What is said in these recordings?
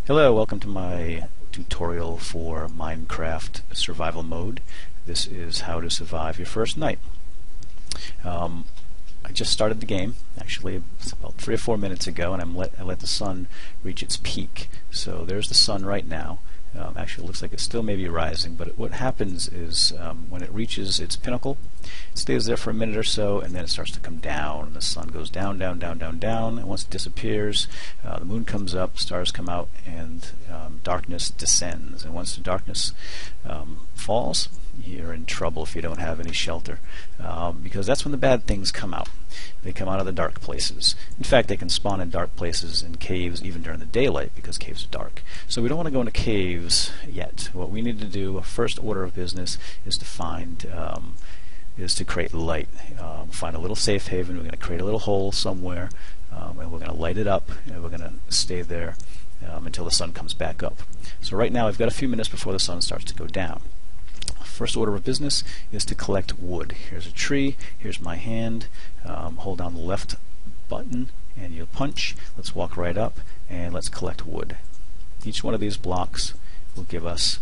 Hello, welcome to my tutorial for Minecraft survival mode. This is how to survive your first night. I just started the game, actually it's about 3 or 4 minutes ago, and I let the sun reach its peak. So there's the sun right now. Actually it looks like it's still maybe rising, but what happens is when it reaches its pinnacle, it stays there for a minute or so, and then it starts to come down, and the sun goes down, down, down, down, down, and once it disappears, the moon comes up, stars come out, and darkness descends. And once the darkness falls, you're in trouble if you don't have any shelter, because that's when the bad things come out. They come out of the dark places. In fact, they can spawn in dark places in caves even during the daylight, because caves are dark. So we don't want to go into caves yet. What we need to do, a first order of business, is to create light. Find a little safe haven. We're going to create a little hole somewhere, and we're going to light it up, and we're going to stay there until the sun comes back up. So right now I've got a few minutes before the sun starts to go down. First order of business is to collect wood. Here's a tree, here's my hand. Hold down the left button and you'll punch. Let's walk right up and let's collect wood. Each one of these blocks will give us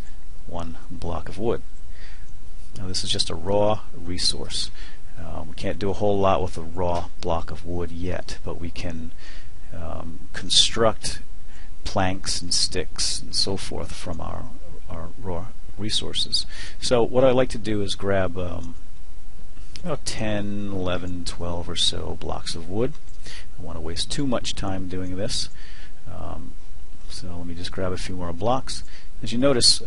1 block of wood. Now this is just a raw resource. We can't do a whole lot with a raw block of wood yet, but we can construct planks and sticks and so forth from our raw resources. So what I like to do is grab about 10, 11, 12 or so blocks of wood. I don't want to waste too much time doing this. So let me just grab a few more blocks. As you notice,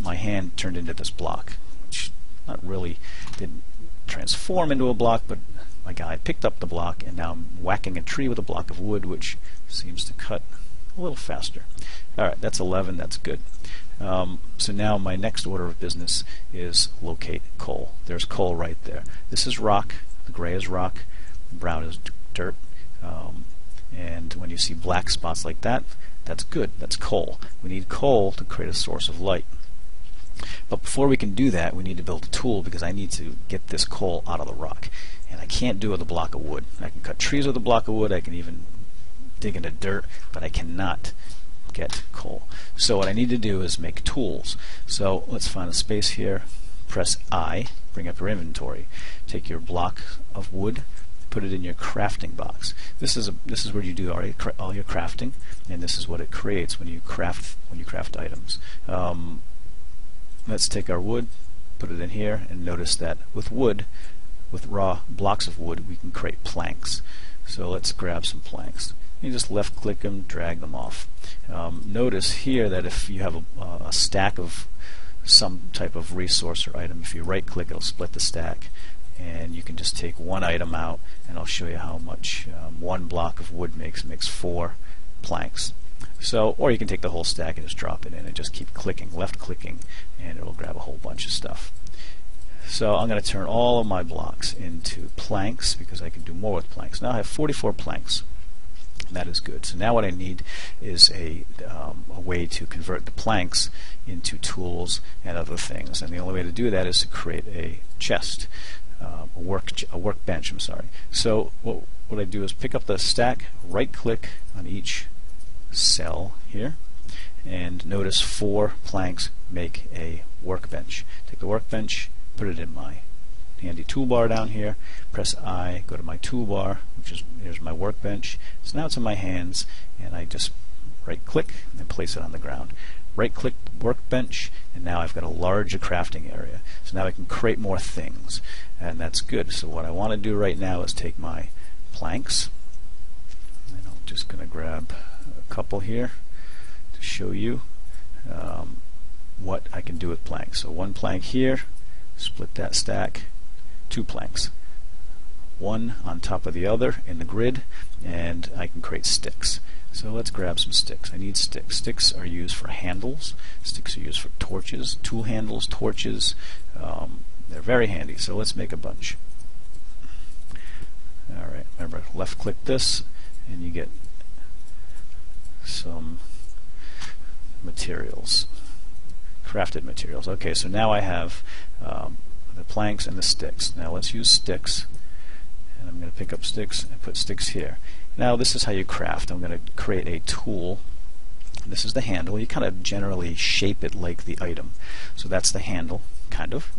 my hand turned into this block, which not really didn't transform into a block, but my guy picked up the block, and now I'm whacking a tree with a block of wood, which seems to cut a little faster. Alright, that's 11, that's good. So now my next order of business is locate coal. There's coal right there. This is rock, the gray is rock, the brown is dirt, and when you see black spots like that, that's good, that's coal. We need coal to create a source of light. But before we can do that, we need to build a tool, because I need to get this coal out of the rock. And I can't do it with a block of wood. I can cut trees with a block of wood, I can even dig into dirt, but I cannot get coal. So what I need to do is make tools. So let's find a space here, press I, bring up your inventory, take your block of wood, put it in your crafting box. This is where you do all your crafting, and this is what it creates when you craft items. Let's take our wood, put it in here, and notice that with raw blocks of wood, we can create planks. So let's grab some planks. You just left click them, drag them off. Notice here that if you have a stack of some type of resource or item, if you right click, it'll split the stack, and you can just take one item out, and I'll show you how much 1 block of wood makes 4 planks. So, or you can take the whole stack and just drop it in and just keep clicking, left clicking, and it'll grab a whole bunch of stuff. So I'm going to turn all of my blocks into planks, because I can do more with planks. Now I have 44 planks. That is good. So now what I need is a way to convert the planks into tools and other things. And the only way to do that is to create a chest, a workbench. I'm sorry. So what I do is pick up the stack, right click on each cell here, and notice 4 planks make a workbench. Take the workbench, put it in my handy toolbar down here, press I, go to my toolbar, here's my workbench. So now it's in my hands, and I just right click and place it on the ground. Right click workbench, and now I've got a larger crafting area. So now I can create more things, and that's good. So what I want to do right now is take my planks, and I'm just going to grab a couple here to show you what I can do with planks. So 1 plank here, split that stack, 2 planks, 1 on top of the other in the grid, and I can create sticks. So let's grab some sticks. I need sticks. Sticks are used for handles. Sticks are used for torches, tool handles, torches. They're very handy. So let's make a bunch. Alright, remember, left click this and you get some materials, crafted materials. Okay, so now I have the planks and the sticks. Now let's use sticks, and I'm going to pick up sticks and put sticks here. Now this is how you craft. I'm going to create a tool This is the handle. You kind of generally shape it like the item. So that's the handle, kind of.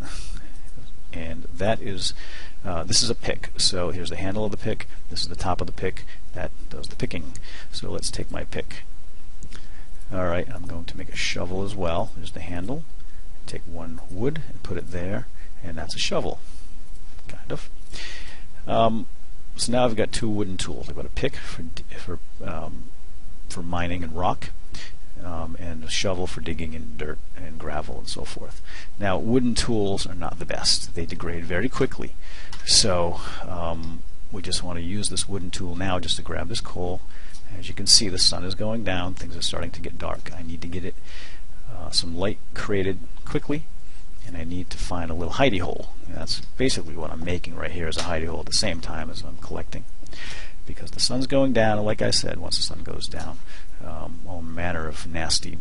And that is, this is a pick. So here's the handle of the pick. This is the top of the pick. That does the picking. So let's take my pick. Alright, I'm going to make a shovel as well. There's the handle. Take one wood and put it there, and that's a shovel, kind of. So now I've got two wooden tools. I've got a pick for mining and rock, and a shovel for digging in dirt and gravel and so forth. Now, wooden tools are not the best. They degrade very quickly. So we just want to use this wooden tool now just to grab this coal. As you can see, the sun is going down. Things are starting to get dark. I need to get it some light created quickly, and I need to find a little hidey hole. And that's basically what I'm making right here, is a hidey hole at the same time as I'm collecting. Because the sun's going down, and like I said, once the sun goes down, all manner of nasty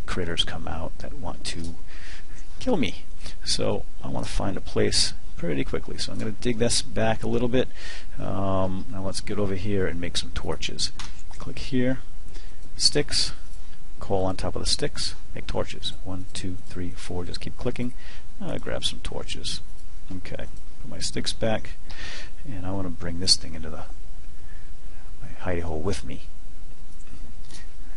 critters come out that want to kill me. So I want to find a place pretty quickly. So I'm going to dig this back a little bit. Now let's get over here and make some torches. Click here, sticks, coal on top of the sticks, make torches. 1, 2, 3, 4, just keep clicking. Grab some torches. Okay, put my sticks back, and I want to bring this thing into my hidey hole with me.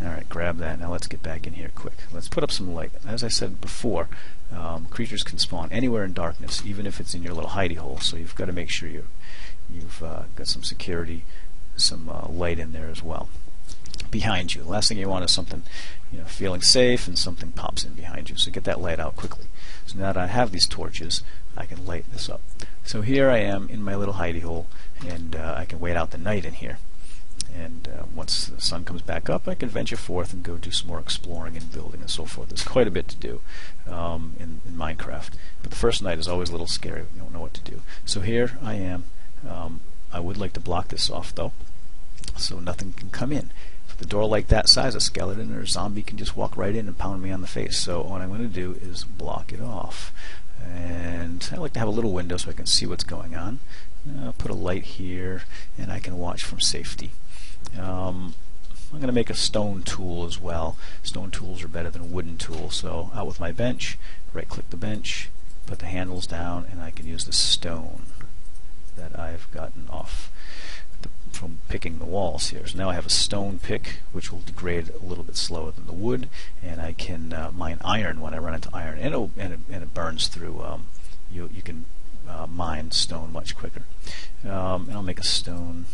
Alright, grab that. Now let's get back in here quick. Let's put up some light. As I said before, creatures can spawn anywhere in darkness, even if it's in your little hidey hole, so you've got to make sure you've got some security, some light in there as well. Behind you. The last thing you want is something, feeling safe, and something pops in behind you. So get that light out quickly. So now that I have these torches, I can light this up. So here I am in my little hidey hole, and I can wait out the night in here. And once the sun comes back up, I can venture forth and go do some more exploring and building and so forth. There's quite a bit to do in Minecraft. But the first night is always a little scary. You don't know what to do. So here I am. I would like to block this off, though, so nothing can come in. The door like that size, a skeleton or a zombie can just walk right in and pound me on the face. So what I'm going to do is block it off. And I like to have a little window so I can see what's going on. I'll put a light here, and I can watch from safety. I'm going to make a stone tool as well. Stone tools are better than wooden tools. So out with my bench, right-click the bench, put the handles down, and I can use the stone that I've gotten off from picking the walls here. So now I have a stone pick, which will degrade a little bit slower than the wood, and I can mine iron when I run into iron, and it burns through. You can mine stone much quicker. And I'll make a stone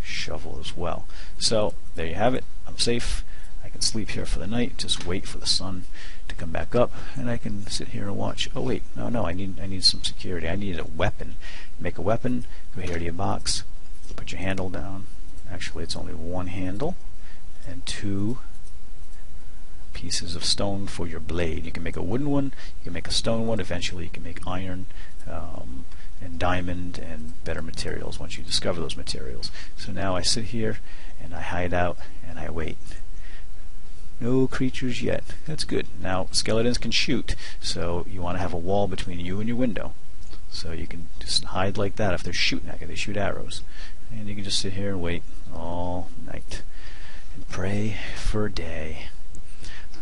shovel as well. So there you have it. I'm safe. I can sleep here for the night. Just wait for the sun to come back up, and I can sit here and watch. Oh wait, no, I need some security. I need a weapon. Make a weapon. Go here to your box. Put your handle down. Actually, it's only one handle and 2 pieces of stone for your blade. You can make a wooden one. You can make a stone one. Eventually, you can make iron and diamond and better materials once you discover those materials. So now I sit here and I hide out and I wait. No creatures yet. That's good. Now skeletons can shoot, so you want to have a wall between you and your window. So you can just hide like that if they're shooting at you. They shoot arrows. And you can just sit here and wait all night and pray for day.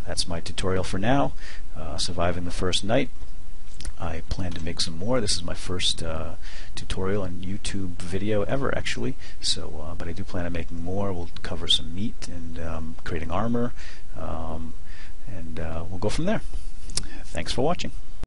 That's my tutorial for now. Surviving the first night. I plan to make some more. This is my first tutorial and YouTube video ever, actually. So, but I do plan on making more. We'll cover some meat and creating armor, and we'll go from there. Thanks for watching.